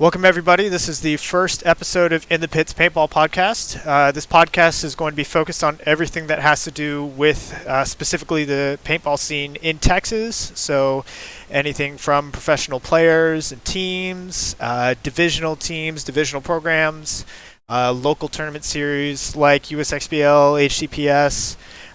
Welcome, everybody. This is the first episode of In the Pits Paintball Podcast. This podcast is going to be focused on everything that has to do with specifically the paintball scene in Texas. So, anything from professional players and teams, divisional programs, local tournament series like USXBL,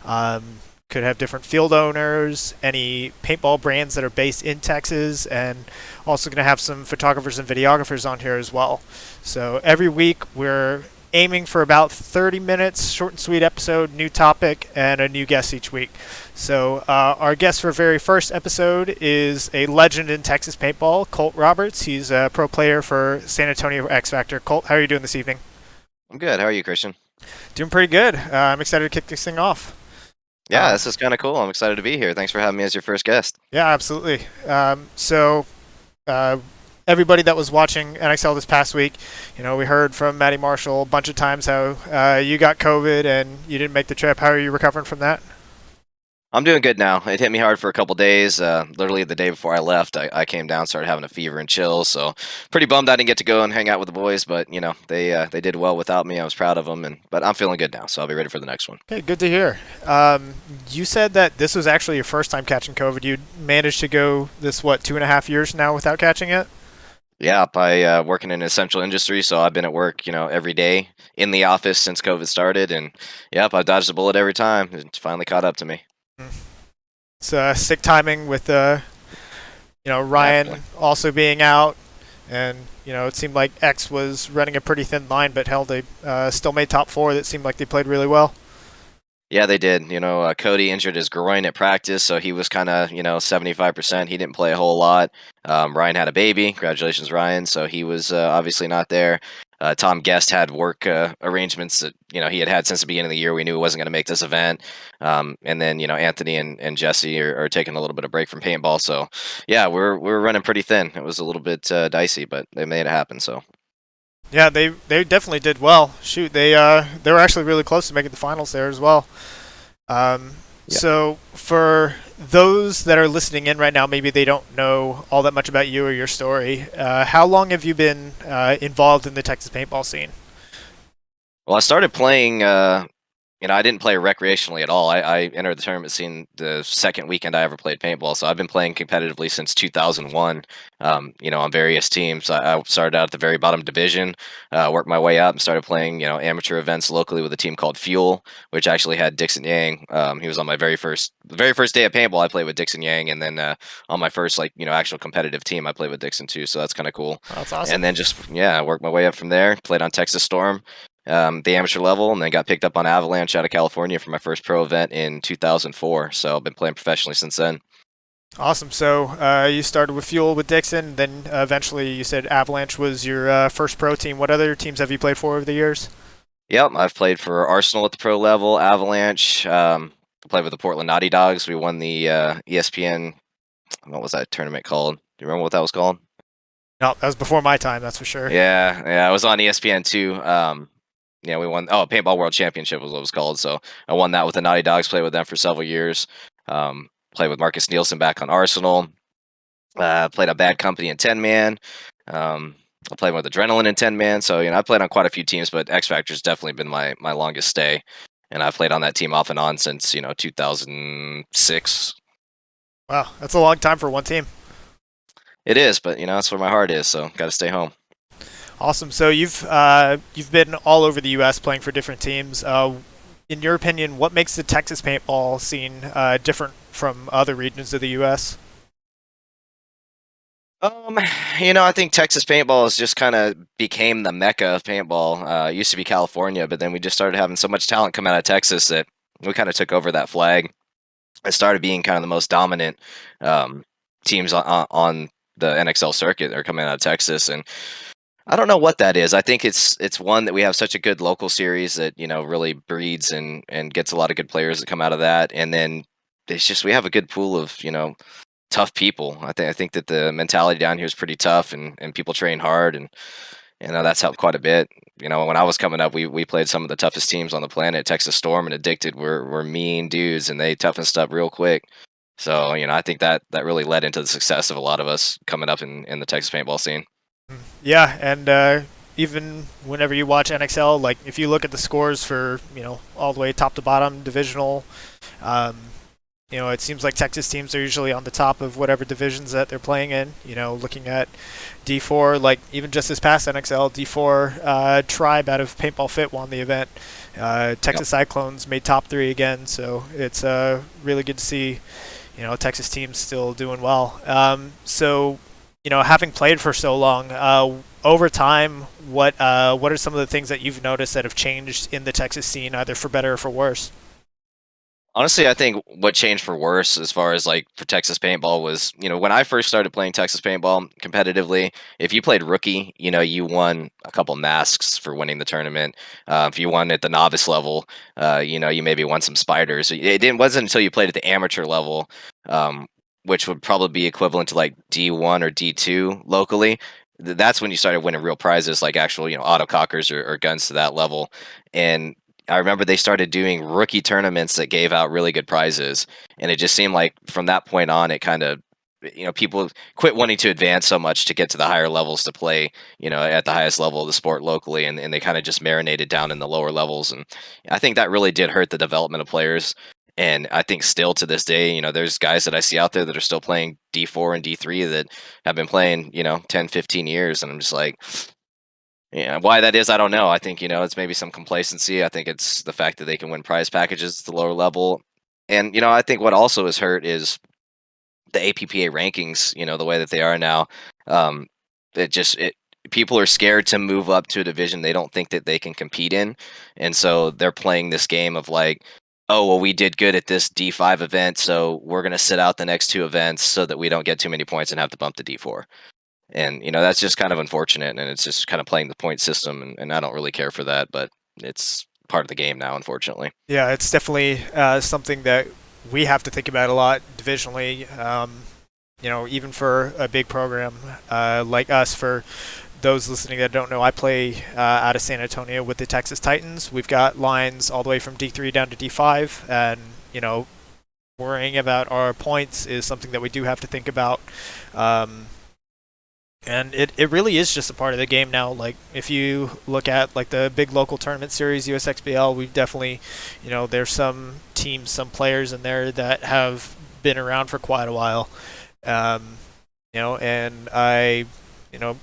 HCPS. Could have different field owners, any paintball brands that are based in Texas, and also going to have some photographers and videographers on here as well. So every week we're aiming for about 30 minutes, short and sweet episode, new topic, and a new guest each week. So our guest for our very first episode is a legend in Texas paintball, Colt Roberts. He's a pro player for San Antonio XFactor. Colt, how are you doing this evening? I'm good. How are you, Christian? Doing pretty good. I'm excited to kick this thing off. Yeah, this is kind of cool. I'm excited to be here. Thanks for having me as your first guest. Yeah, absolutely. Everybody that was watching NXL this past week, we heard from Matty Marshall a bunch of times how you got COVID and you didn't make the trip. How are you recovering from that? I'm doing good now. It hit me hard for a couple days. Literally the day before I left, I came down, started having a fever and chills. So pretty bummed I didn't get to go and hang out with the boys. But they did well without me. I was proud of them, but I'm feeling good now. So I'll be ready for the next one. Okay, good to hear. You said that this was actually your first time catching COVID. You managed to go this 2.5 years now without catching it. Yeah, by working in essential industry, so I've been at work, every day in the office since COVID started, and yep, I've dodged a bullet every time. It's finally caught up to me. It's sick timing with Ryan Definitely. also being out, and it seemed like X was running a pretty thin line, but held a still made top four. That seemed like they played really well. Yeah, they did. Cody injured his groin at practice, so he was kind of, 75%. He didn't play a whole lot. Ryan had a baby. Congratulations, Ryan. So he was obviously not there. Tom Guest had work arrangements that, he had since the beginning of the year. We knew he wasn't going to make this event. And then, Anthony and Jesse are taking a little bit of break from paintball. So, yeah, we're running pretty thin. It was a little bit dicey, but they made it happen, so. Yeah, they definitely did well. Shoot, they were actually really close to making the finals there as well. Yeah. So for those that are listening in right now, maybe they don't know all that much about you or your story. How long have you been involved in the Texas paintball scene? Well, I started playing. I didn't play recreationally at all. I entered the tournament scene the second weekend I ever played paintball. So I've been playing competitively since 2001. On various teams. I started out at the very bottom division, worked my way up, and started playing, amateur events locally with a team called Fuel, which actually had Dixon Yang. He was on my the very first day of paintball. I played with Dixon Yang, and then on my first actual competitive team, I played with Dixon too. So that's kind of cool. That's awesome. And then I worked my way up from there. Played on Texas Storm, the amateur level, and then got picked up on Avalanche out of California for my first pro event in 2004. So I've been playing professionally since then. Awesome. So you started with Fuel with Dixon, then eventually you said Avalanche was your first pro team. What other teams have you played for over the years? Yep, I've played for Arsenal at the pro level, Avalanche. Played with the Portland Naughty Dogs. We won the ESPN. What was that tournament called? Do you remember what that was called? No, that was before my time. That's for sure. Yeah, I was on ESPN too. We won. Oh, Paintball World Championship was what it was called. So I won that with the Naughty Dogs. Played with them for several years. Played with Marcus Nielsen back on Arsenal. Played on Bad Company in 10-man. I played with Adrenaline in 10-man. So I played on quite a few teams, but XFactor's definitely been my longest stay, and I've played on that team off and on since 2006. Wow, that's a long time for one team. It is, but that's where my heart is. So got to stay home. Awesome. So you've been all over the U.S. playing for different teams. In your opinion, what makes the Texas paintball scene different from other regions of the U.S.? I think Texas paintball has just kind of became the mecca of paintball. It used to be California, but then we just started having so much talent come out of Texas that we kind of took over that flag. It started being kind of the most dominant teams on the NXL circuit are coming out of Texas, and I don't know what that is. I think it's one that we have such a good local series that really breeds and gets a lot of good players that come out of that, and then it's just we have a good pool of tough people. I think that the mentality down here is pretty tough, and people train hard, and that's helped quite a bit. When I was coming up, we played some of the toughest teams on the planet. Texas Storm and Addicted were mean dudes, and they toughened us up real quick. So I think that really led into the success of a lot of us coming up in the Texas paintball scene. Yeah, and even whenever you watch NXL, like if you look at the scores for all the way top to bottom divisional, um, it seems like Texas teams are usually on the top of whatever divisions that they're playing in. Looking at D4, like even just this past NXL, D4 Tribe out of Paintball Fit won the event. Yep. Texas Cyclones made top 3 again, so it's really good to see Texas teams still doing well. So having played for so long, over time, what are some of the things that you've noticed that have changed in the Texas scene, either for better or for worse? Honestly, I think what changed for worse as far as like for Texas paintball was, when I first started playing Texas paintball competitively, if you played rookie, you won a couple masks for winning the tournament. If you won at the novice level, you maybe won some spiders. Wasn't until you played at the amateur level, um, which would probably be equivalent to like D1 or D2 locally. That's when you started winning real prizes, like actual, autocockers or guns to that level. And I remember they started doing rookie tournaments that gave out really good prizes, and it just seemed like from that point on, it kind of, people quit wanting to advance so much to get to the higher levels to play, at the highest level of the sport locally, and they kind of just marinated down in the lower levels, and I think that really did hurt the development of players. And I think still to this day, there's guys that I see out there that are still playing D4 and D3 that have been playing, 10, 15 years, and I'm just like, yeah, why that is, I don't know. I think, it's maybe some complacency. I think it's the fact that they can win prize packages at the lower level. And, I think what also has hurt is the APPA rankings, the way that they are now. Um, it people are scared to move up to a division they don't think that they can compete in. And so they're playing this game of like, oh, well, we did good at this D5 event, so we're going to sit out the next 2 events so that we don't get too many points and have to bump to D4. And that's just kind of unfortunate, and it's just kind of playing the point system, and I don't really care for that, but it's part of the game now, unfortunately. Yeah, it's definitely something that we have to think about a lot divisionally. Even for a big program like us, for those listening that don't know, I play out of San Antonio with the Texas Titans. We've got lines all the way from D3 down to D5, and worrying about our points is something that we do have to think about. Um, and it really is just a part of the game now. Like if you look at like the big local tournament series, USXBL, we've definitely, there's some teams, some players in there that have been around for quite a while. Um, and you know,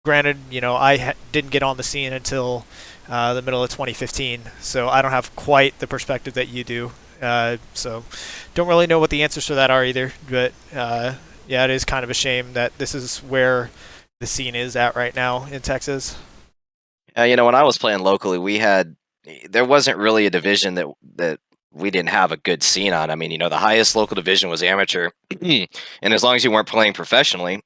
granted, didn't get on the scene until the middle of 2015, so I don't have quite the perspective that you do. So don't really know what the answers to that are either, but yeah, it is kind of a shame that this is where the scene is at right now in Texas. When I was playing locally, there wasn't really a division that we didn't have a good scene on. I mean, the highest local division was amateur, and as long as you weren't playing professionally,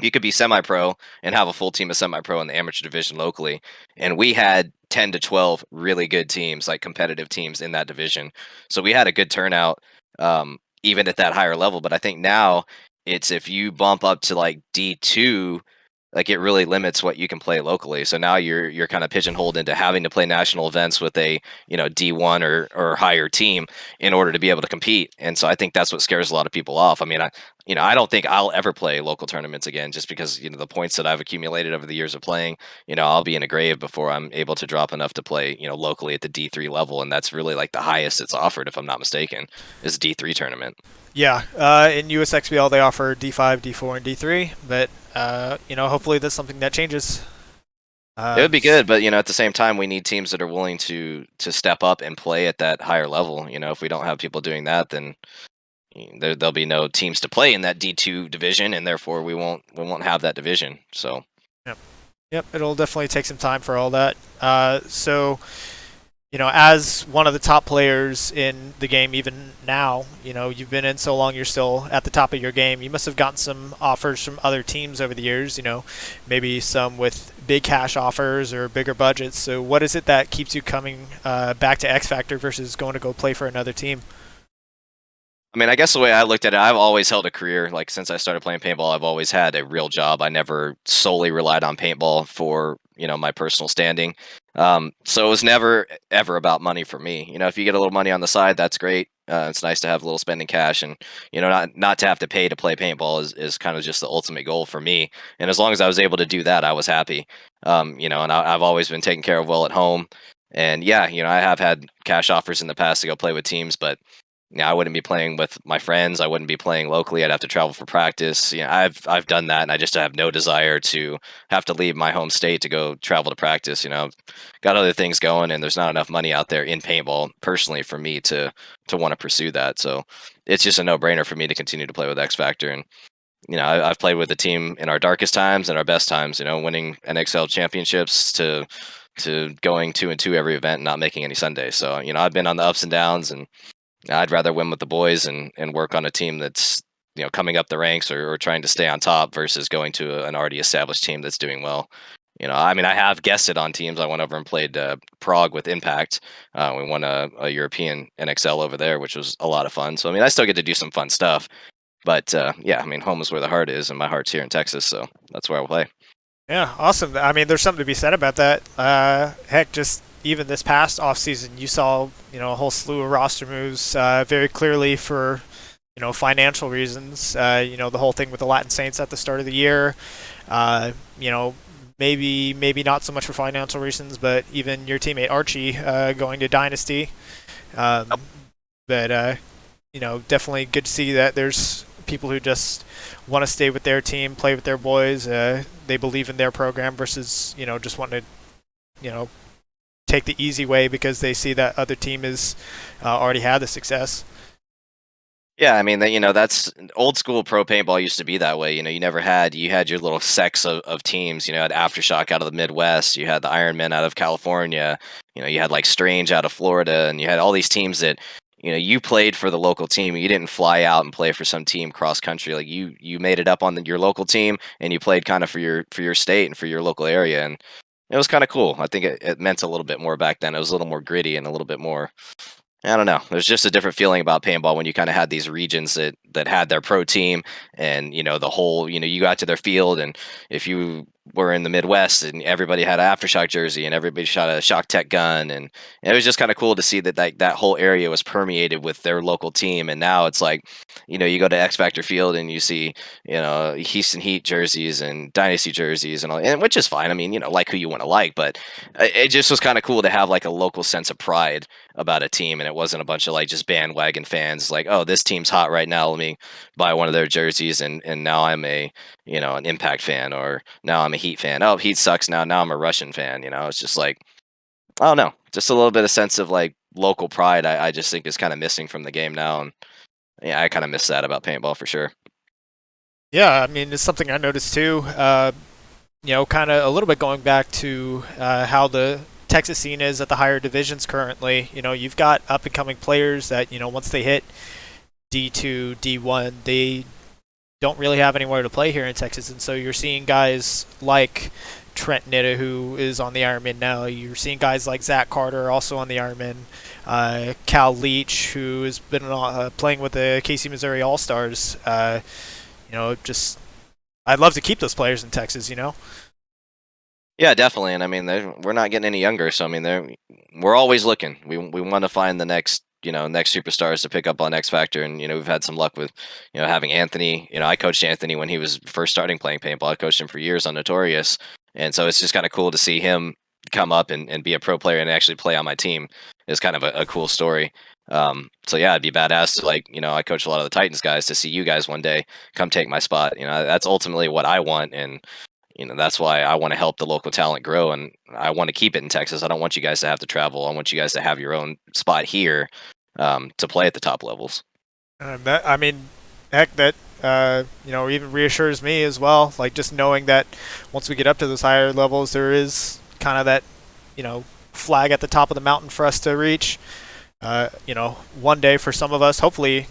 you could be semi-pro and have a full team of semi-pro in the amateur division locally. And we had 10 to 12 really good teams, like competitive teams in that division. So we had a good turnout, even at that higher level. But I think now it's if you bump up to like D2, like it really limits what you can play locally. So now you're kind of pigeonholed into having to play national events with a D1 or higher team in order to be able to compete. And so I think that's what scares a lot of people off. I mean, I don't think I'll ever play local tournaments again, just because the points that I've accumulated over the years of playing. I'll be in a grave before I'm able to drop enough to play locally at the D3 level, and that's really like the highest it's offered, if I'm not mistaken, is D3 tournament. Yeah, in USXBL they offer D5, D4, and D3, but hopefully that's something that changes. It Uh, would be good, but at the same time, we need teams that are willing to step up and play at that higher level. If we don't have people doing that, then there'll be no teams to play in that D2 division, and therefore we won't have that division. So yep, yep, it'll definitely take some time for all that. So as one of the top players in the game, even now, you've been in so long, you're still at the top of your game. You must have gotten some offers from other teams over the years, maybe some with big cash offers or bigger budgets. So what is it that keeps you coming back to XFactor versus going to go play for another team? I mean, I guess the way I looked at it, I've always held a career. Like since I started playing paintball, I've always had a real job. I never solely relied on paintball for my personal standing. So it was never ever about money for me. If you get a little money on the side, that's great. It's nice to have a little spending cash, and not to have to pay to play paintball is kind of just the ultimate goal for me. And as long as I was able to do that, I was happy. And I've always been taken care of well at home. And yeah, I have had cash offers in the past to go play with teams, but I wouldn't be playing with my friends. I wouldn't be playing locally. I'd have to travel for practice. I've done that, and I just have no desire to have to leave my home state to go travel to practice. Got other things going, and there's not enough money out there in paintball personally for me to want to pursue that. So it's just a no brainer for me to continue to play with XFactor. And I've played with the team in our darkest times and our best times. Winning NXL championships to going 2-2 every event and not making any Sundays. So I've been on the ups and downs, and I'd rather win with the boys and work on a team that's coming up the ranks, or trying to stay on top, versus going to an already established team that's doing well. I mean, I have guested on teams. I went over and played Prague with Impact. We won a European NXL over there, which was a lot of fun. So I mean, I still get to do some fun stuff. But yeah, I mean, home is where the heart is, and my heart's here in Texas, so that's where I'll play. Yeah, awesome. I mean, there's something to be said about that. Heck, just even this past offseason, you saw a whole slew of roster moves very clearly for financial reasons. The whole thing with the Latin Saints at the start of the year. Uh, you know, maybe not so much for financial reasons, but even your teammate Archie going to Dynasty. Um, but definitely good to see that there's people who just want to stay with their team, play with their boys. They believe in their program versus just wanting to take the easy way because they see that other team is already had the success. Yeah, I mean that's old school pro paintball used to be that way. You had your little sects of teams. You had Aftershock out of the Midwest, you had the Iron Men out of California, you had like Strange out of Florida, and you had all these teams that you played for the local team. You didn't fly out and play for some team cross country. Like you made it up on your local team, and you played kind of for your state and for your local area, and it was kind of cool. I think it meant a little bit more back then. It was a little more gritty and a little bit more, I don't know. There's just a different feeling about paintball when you kind of had these regions that had their pro team, and the whole you got to their field, and if you were in the Midwest and everybody had an Aftershock jersey and everybody shot a Shock Tech gun, and it was just kind of cool to see that that whole area was permeated with their local team. And now it's like you go to X Factor Field and you see Houston Heat jerseys and Dynasty jerseys and all, and which is fine. I mean like who you want to like, but it just was kind of cool to have like a local sense of pride about a team, and it wasn't a bunch of like just bandwagon fans like, oh, this team's hot right now, let me buy one of their jerseys, and now I'm a an Impact fan, or now I'm a Heat fan. Oh, Heat sucks now I'm a Russian fan. It's just like, I don't know, just a little bit of sense of like local pride. I just think is kind of missing from the game now, and yeah, I kind of miss that about paintball for sure. Yeah, I mean it's something I noticed too. Kind of a little bit going back to how the Texas scene is at the higher divisions currently. You've got up and coming players that once they hit D2, D1, they don't really have anywhere to play here in Texas, and so you're seeing guys like Trent Nitta, who is on the Ironman now. You're seeing guys like Zach Carter, also on the Ironman. Cal Leach, who has been playing with the KC Missouri All Stars. Just I'd love to keep those players in Texas. Yeah, definitely. And I mean, we're not getting any younger, so I mean, we're always looking. We want to find the next superstars to pick up on X Factor, and we've had some luck with having Anthony. I coached Anthony when he was first starting playing paintball. I coached him for years on Notorious, and so it's just kind of cool to see him come up and be a pro player and actually play on my team. Is kind of a cool story. So yeah, it'd be badass to I coach a lot of the Titans guys, to see you guys one day come take my spot. That's ultimately what I want, and that's why I want to help the local talent grow, and I want to keep it in Texas. I don't want you guys to have to travel. I want you guys to have your own spot here, to play at the top levels. I mean, heck, that even reassures me as well. Like just knowing that once we get up to those higher levels, there is kind of that flag at the top of the mountain for us to reach. One day for some of us, hopefully,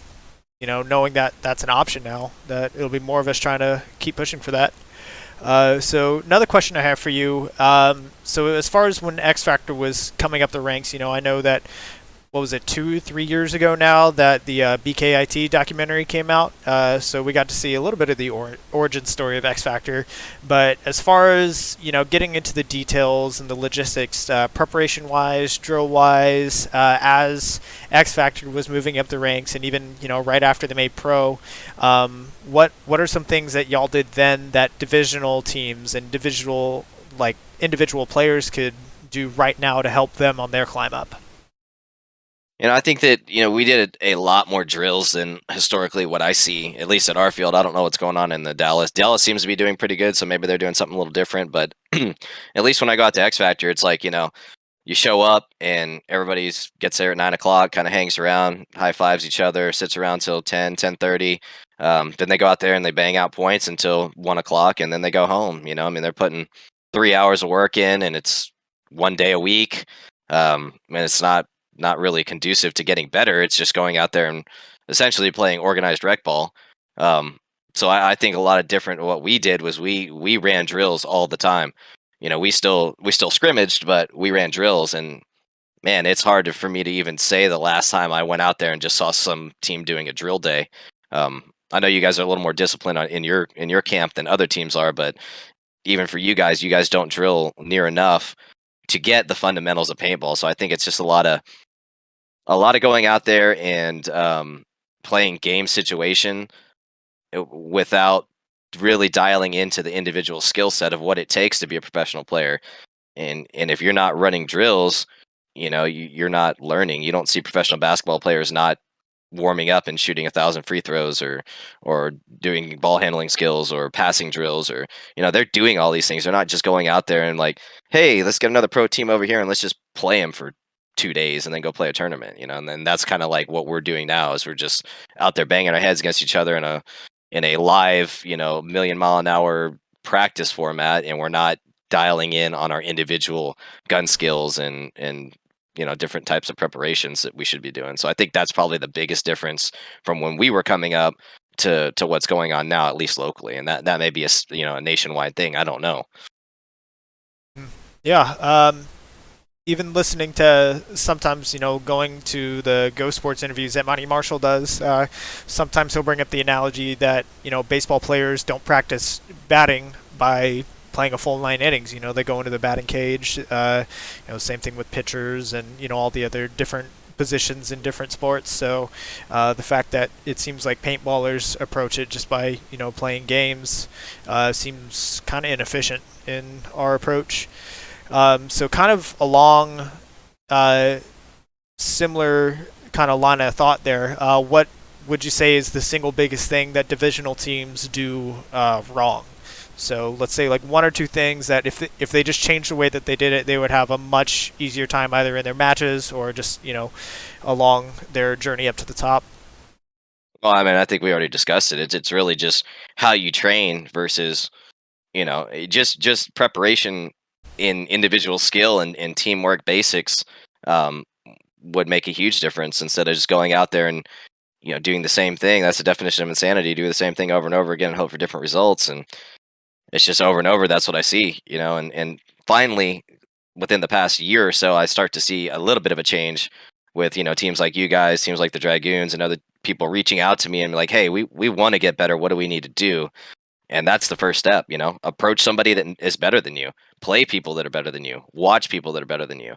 knowing that that's an option now, that it'll be more of us trying to keep pushing for that. So another question I have for you. So as far as when X Factor was coming up the ranks, I know that what was it, 2, 3 years ago now that the BKIT documentary came out. So we got to see a little bit of the origin story of X Factor. But as far as getting into the details and the logistics, preparation wise, drill wise, as X Factor was moving up the ranks, and even right after they made pro, what are some things that y'all did then that divisional teams and individual players could do right now to help them on their climb up? I think that we did a lot more drills than historically what I see, at least at our field. I don't know what's going on in the Dallas. Dallas seems to be doing pretty good, so maybe they're doing something a little different. But at least when I got to X Factor, it's like you show up and everybody's gets there at 9 o'clock, kind of hangs around, high fives each other, sits around till 10:30. Then they go out there and they bang out points until 1 o'clock, and then they go home. I mean, they're putting 3 hours of work in, and it's one day a week. And it's not really conducive to getting better. It's just going out there and essentially playing organized rec ball. Um, so I think a lot of different. What we did was we ran drills all the time. We still scrimmaged, but we ran drills. And man, it's hard for me to even say the last time I went out there and just saw some team doing a drill day. I know you guys are a little more disciplined in your camp than other teams are, but even for you guys don't drill near enough to get the fundamentals of paintball. So I think it's just a lot of going out there and playing game situation without really dialing into the individual skill set of what it takes to be a professional player. And if you're not running drills, you're not learning. You don't see professional basketball players not warming up and shooting 1,000 free throws, or doing ball handling skills or passing drills, or they're doing all these things. They're not just going out there and like, hey, let's get another pro team over here and let's just play them for 2 days and then go play a tournament. And then that's kind of like what we're doing now, is we're just out there banging our heads against each other in a live, million mile an hour practice format, and we're not dialing in on our individual gun skills and different types of preparations that we should be doing. So I think that's probably the biggest difference from when we were coming up to what's going on now, at least locally. And that may be a nationwide thing. I don't know. Yeah. Even listening to sometimes, going to the Go Sports interviews that Monty Marshall does, sometimes he'll bring up the analogy that, baseball players don't practice batting by playing a full 9 innings. They go into the batting cage. Same thing with pitchers and, all the other different positions in different sports. So the fact that it seems like paintballers approach it just by, playing games seems kind of inefficient in our approach. So kind of along similar kind of line of thought there. What would you say is the single biggest thing that divisional teams do wrong? So let's say like one or two things that if they just changed the way that they did it, they would have a much easier time either in their matches or just along their journey up to the top. Well, I mean, I think we already discussed it. It's really just how you train versus just preparation in individual skill and teamwork basics um, would make a huge difference, instead of just going out there and doing the same thing. That's the definition of insanity: do the same thing over and over again and hope for different results. And it's just over and over. That's what I see. And finally, within the past year or so, I start to see a little bit of a change with teams like you guys, teams like the Dragoons, and other people reaching out to me and be like, hey, we want to get better. What do we need to do? And that's the first step. Approach somebody that is better than you, play people that are better than you, watch people that are better than you.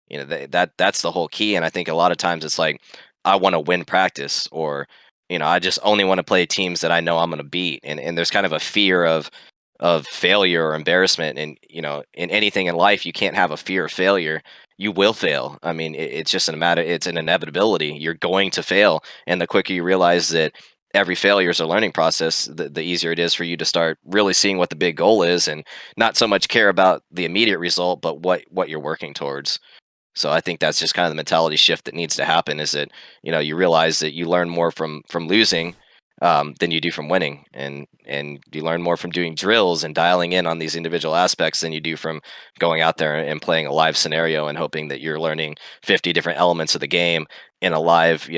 That's the whole key. And I think a lot of times it's like, I want to win practice, or I just only want to play teams that I know I'm going to beat. And there's kind of a fear of failure or embarrassment. And in anything in life, you can't have a fear of failure. You will fail. I mean, it's just a matter. It's an inevitability. You're going to fail, and the quicker you realize that every failure is a learning process, the easier it is for you to start really seeing what the big goal is, and not so much care about the immediate result, but what you're working towards. So I think that's just kind of the mentality shift that needs to happen, is that you realize that you learn more from losing than you do from winning, and you learn more from doing drills and dialing in on these individual aspects than you do from going out there and playing a live scenario and hoping that you're learning 50 different elements of the game in a live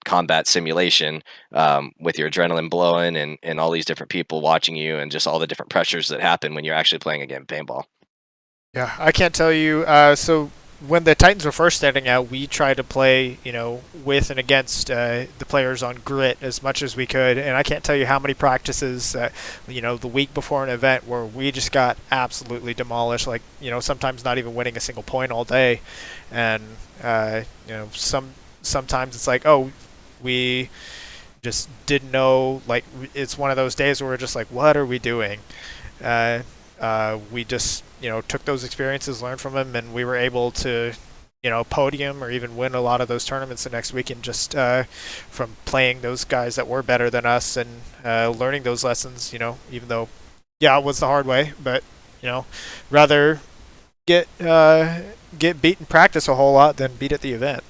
combat simulation, with your adrenaline blowing and all these different people watching you, and just all the different pressures that happen when you're actually playing a game of paintball. Yeah, I can't tell you. So when the Titans were first starting out, we tried to play, with and against the players on grit as much as we could. And I can't tell you how many practices, the week before an event where we just got absolutely demolished. Like, sometimes not even winning a single point all day, and sometimes it's like, oh, we just didn't know. Like, it's one of those days where we're just like, what are we doing? Uh, we just took those experiences, learned from them, and we were able to podium or even win a lot of those tournaments the next weekend just from playing those guys that were better than us and learning those lessons. Even though, yeah, it was the hard way, but rather get beat in practice a whole lot than beat at the event.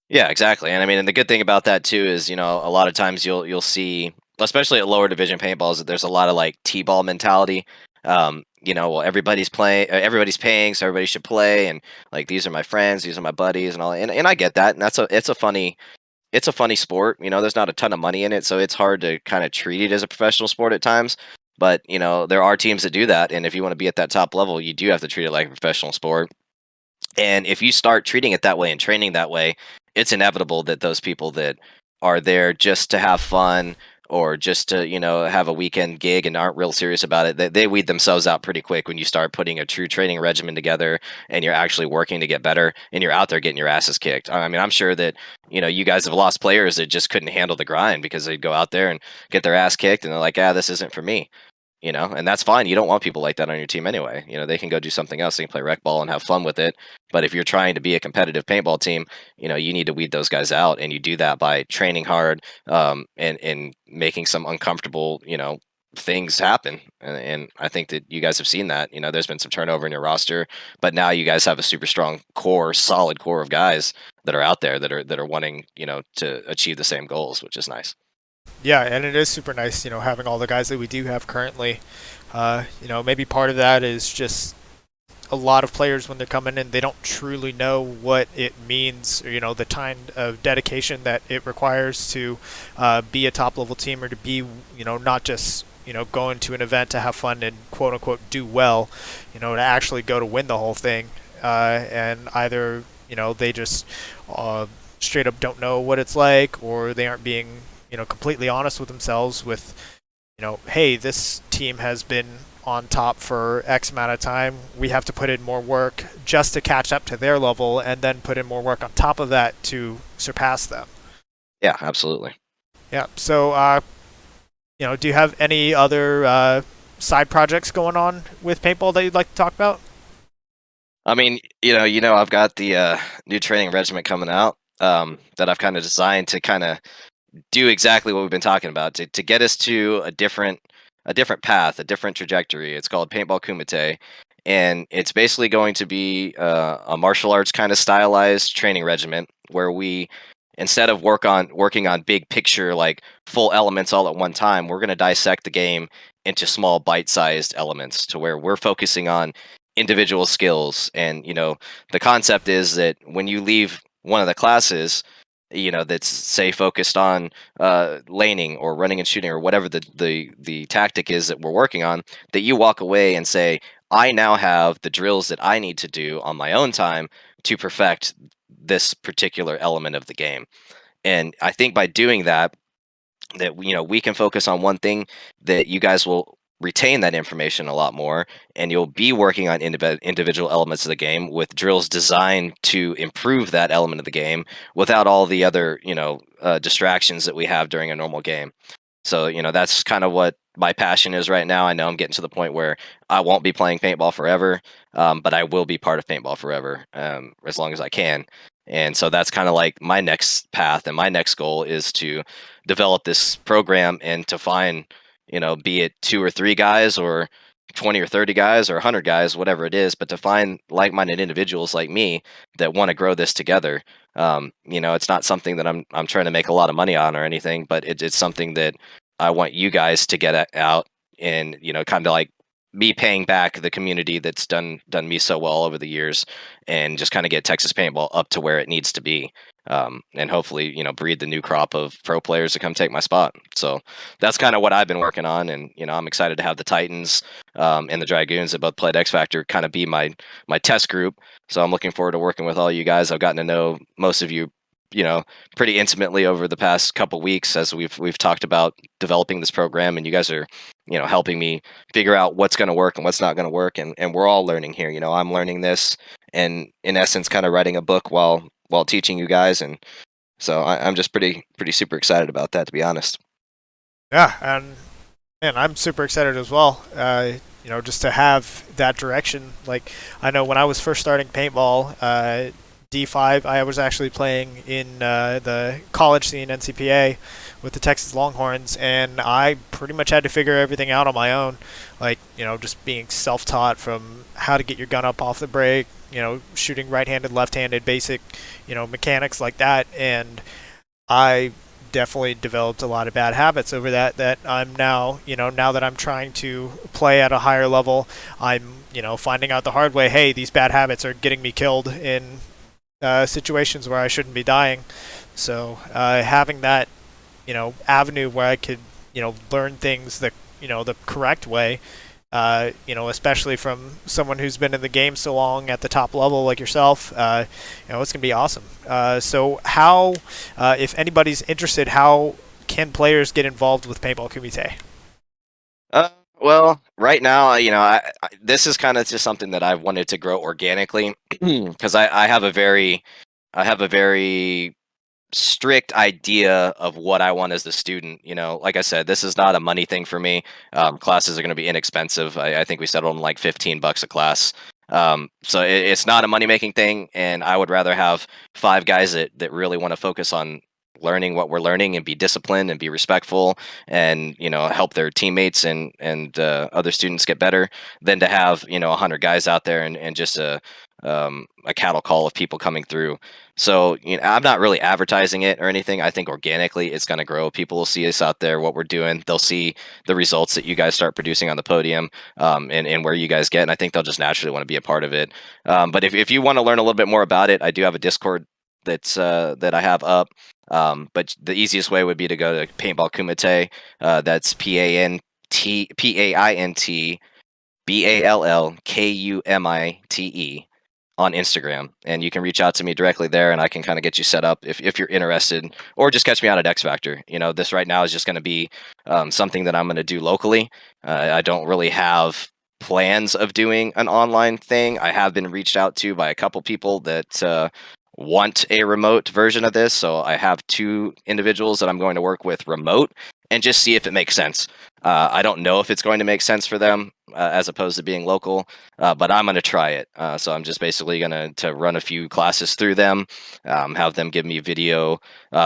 Yeah, exactly. And I mean, and the good thing about that too is, a lot of times you'll see, especially at lower division paintballs, that there's a lot of like T-ball mentality. Well, everybody's paying, so everybody should play, and like these are my friends, these are my buddies, and all. And I get that, and it's a funny sport. There's not a ton of money in it, so it's hard to kind of treat it as a professional sport at times. But there are teams that do that, and if you want to be at that top level, you do have to treat it like a professional sport. And if you start treating it that way and training that way, it's inevitable that those people that are there just to have fun or just to, have a weekend gig and aren't real serious about it, they weed themselves out pretty quick when you start putting a true training regimen together and you're actually working to get better and you're out there getting your asses kicked. I mean, I'm sure that, you guys have lost players that just couldn't handle the grind because they'd go out there and get their ass kicked and they're like, this isn't for me. And that's fine. You don't want people like that on your team anyway. They can go do something else. They can play rec ball and have fun with it. But if you're trying to be a competitive paintball team, you need to weed those guys out, and you do that by training hard, and making some uncomfortable, things happen. And I think that you guys have seen that. There's been some turnover in your roster, but now you guys have a super strong core, solid core of guys that are out there that are wanting, to achieve the same goals, which is nice. Yeah, and it is super nice, having all the guys that we do have currently. Maybe part of that is just a lot of players when they're coming in, they don't truly know what it means, or the kind of dedication that it requires to be a top level team, or to be, not just going to an event to have fun and quote unquote do well, to actually go to win the whole thing. And either they just straight up don't know what it's like, or they aren't being completely honest with themselves with, hey, this team has been on top for X amount of time. We have to put in more work just to catch up to their level, and then put in more work on top of that to surpass them. Yeah, absolutely. Yeah. So, do you have any other side projects going on with paintball that you'd like to talk about? I mean, I've got the new training regimen coming out, that I've kind of designed to kind of do exactly what we've been talking about, to get us to a different path, a different trajectory. It's called Paintball Kumite, and it's basically going to be a martial arts kind of stylized training regimen where we, instead of working on big picture like full elements all at one time, we're going to dissect the game into small bite-sized elements to where we're focusing on individual skills. And the concept is that when you leave one of the classes, that's say focused on laning or running and shooting or whatever the tactic is that we're working on, that you walk away and say, I now have the drills that I need to do on my own time to perfect this particular element of the game. And I think by doing that, we can focus on one thing, that you guys will retain that information a lot more, and you'll be working on individual elements of the game with drills designed to improve that element of the game without all the other distractions that we have during a normal game. So, that's kind of what my passion is right now. I know I'm getting to the point where I won't be playing paintball forever, but I will be part of paintball forever, as long as I can. And so that's kind of like my next path, and my next goal is to develop this program and to find, be it two or three guys or 20 or 30 guys or 100 guys, whatever it is, but to find like-minded individuals like me that want to grow this together. It's not something that I'm trying to make a lot of money on or anything, but it's something that I want you guys to get out, and kind of like me paying back the community that's done me so well over the years, and just kind of get Texas paintball up to where it needs to be. and hopefully, breed the new crop of pro players to come take my spot. So that's kind of what I've been working on, and I'm excited to have the Titans and the Dragoons that both played X Factor kind of be my test group. So I'm looking forward to working with all you guys. I've gotten to know most of you, you know, pretty intimately over the past couple weeks as we've talked about developing this program, and you guys are, helping me figure out what's going to work and what's not going to work, and we're all learning here. I'm learning this, and in essence, kind of writing a book while teaching you guys, and so I'm just pretty super excited about that, to be honest. Yeah, and man, I'm super excited as well. Just to have that direction. Like, I know when I was first starting paintball, D5, I was actually playing in the college scene, NCPA, with the Texas Longhorns, and I pretty much had to figure everything out on my own. Like, just being self-taught from how to get your gun up off the break, shooting right-handed, left-handed, basic, mechanics like that. And I definitely developed a lot of bad habits over that I'm now, now that I'm trying to play at a higher level, I'm, finding out the hard way, hey, these bad habits are getting me killed in situations where I shouldn't be dying. So having that, avenue where I could, learn things the correct way, especially from someone who's been in the game so long at the top level like yourself, it's gonna be awesome. So how, if anybody's interested, how can players get involved with Paintball Kumite? Uh, well, right now, this is kind of just something that I've wanted to grow organically because I have a very strict idea of what I want as the student. Like I said, this is not a money thing for me. Classes are going to be inexpensive. I think we settled on like $15 a class. So it's not a money making thing, and I would rather have five guys that really want to focus on learning what we're learning and be disciplined and be respectful and help their teammates and other students get better than to have 100 guys out there and just a cattle call of people coming through. So I'm not really advertising it or anything. I think organically it's going to grow. People will see us out there, what we're doing. They'll see the results that you guys start producing on the podium, and where you guys get. And I think they'll just naturally want to be a part of it. But if you want to learn a little bit more about it, I do have a Discord that I have up. But the easiest way would be to go to Paintball Kumite. That's PAINTBALLKUMITE on Instagram, and you can reach out to me directly there, and I can kind of get you set up if you're interested, or just catch me out at X Factor. This right now is just going to be something that I'm going to do locally. I don't really have plans of doing an online thing. I have been reached out to by a couple people that want a remote version of this, so I have two individuals that I'm going to work with remote and just see if it makes sense. I don't know if it's going to make sense for them as opposed to being local, but I'm going to try it. So I'm just basically going to run a few classes through them, have them give me video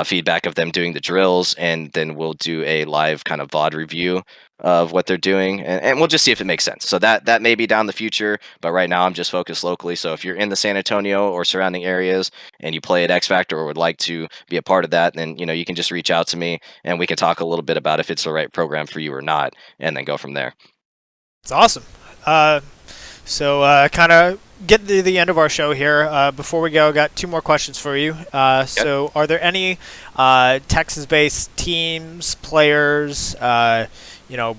feedback of them doing the drills, and then we'll do a live kind of VOD review of what they're doing, and we'll just see if it makes sense. So that may be down the future, but right now I'm just focused locally. So if you're in the San Antonio or surrounding areas and you play at X Factor or would like to be a part of that, then you can just reach out to me and we can talk a little bit about if it's the right program for you or not, and then go from there. It's awesome. So kind of getting to the end of our show here. Before we go, got two more questions for you. So are there any Texas-based teams, players,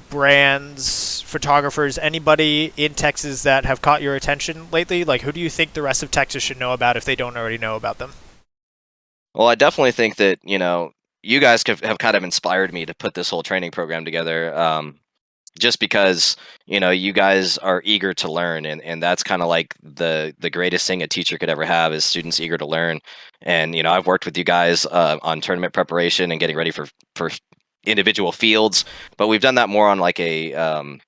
brands, photographers, anybody in Texas that have caught your attention lately? Like, who do you think the rest of Texas should know about if they don't already know about them? Well, I definitely think that you guys have kind of inspired me to put this whole training program together. Just because you guys are eager to learn, and that's kind of like the greatest thing a teacher could ever have is students eager to learn. And I've worked with you guys on tournament preparation and getting ready for individual fields, but we've done that more on like a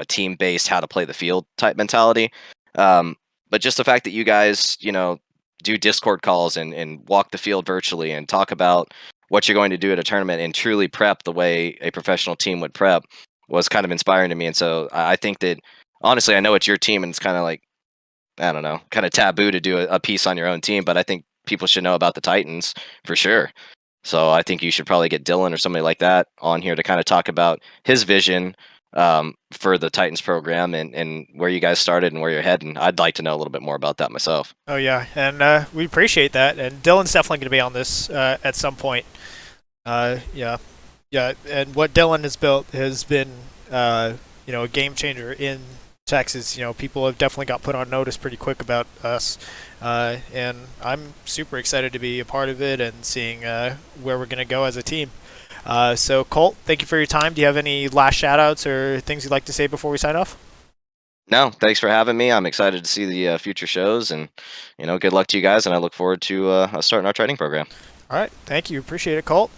team based how to play the field type mentality. But just the fact that you guys do Discord calls and walk the field virtually and talk about what you're going to do at a tournament and truly prep the way a professional team would prep was kind of inspiring to me. And so I think that honestly, I know it's your team and it's kind of like, I don't know, kind of taboo to do a piece on your own team, but I think people should know about the Titans for sure. So I think you should probably get Dylan or somebody like that on here to kind of talk about his vision for the Titans program and where you guys started and where you're heading. I'd like to know a little bit more about that myself. Oh yeah, and we appreciate that. And Dylan's definitely going to be on this at some point. Yeah, yeah. And what Dylan has built has been, a game changer in Texas. People have definitely got put on notice pretty quick about us, and I'm super excited to be a part of it and seeing where we're going to go as a team. So Colt, thank you for your time. Do you have any last shout outs or things you'd like to say before we sign off? No, thanks for having me. I'm excited to see the future shows, and good luck to you guys. And I look forward to us starting our training program. All right, thank you. Appreciate it, Colt.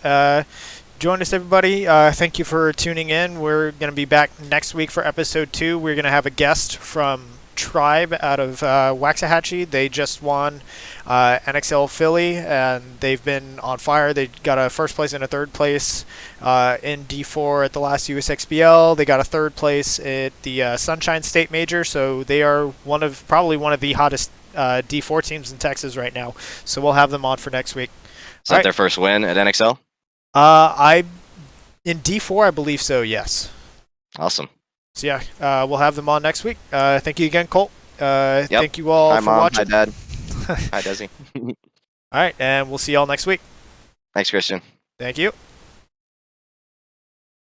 Join us, everybody. Thank you for tuning in. We're going to be back next week for episode 2. We're going to have a guest from Tribe out of Waxahachie. They just won NXL Philly, and they've been on fire. They got a first place and a third place in D4 at the last USXBL. They got a third place at the Sunshine State Major, so they are probably one of the hottest D4 teams in Texas right now. So we'll have them on for next week. Is that their first win at NXL? In D4, I believe so. Yes. Awesome. So yeah, we'll have them on next week. Thank you again, Colt. Yep. Thank you all Hi, for Mom. watching. Hi, Dad. Hi, Desi. All right, and we'll see y'all next week. Thanks, Christian. Thank you.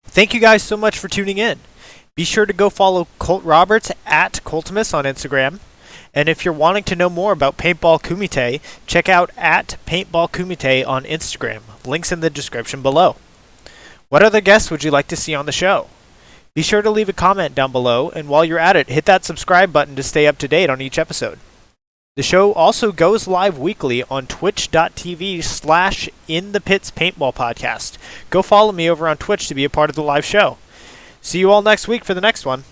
Thank you guys so much for tuning in. Be sure to go follow Colt Roberts at Coltimus on Instagram. And if you're wanting to know more about Paintball Kumite, check out at Paintball Kumite on Instagram. Links in the description below. What other guests would you like to see on the show? Be sure to leave a comment down below, and while you're at it, hit that subscribe button to stay up to date on each episode. The show also goes live weekly on twitch.tv/InThePitsPaintball Podcast. Go follow me over on Twitch to be a part of the live show. See you all next week for the next one.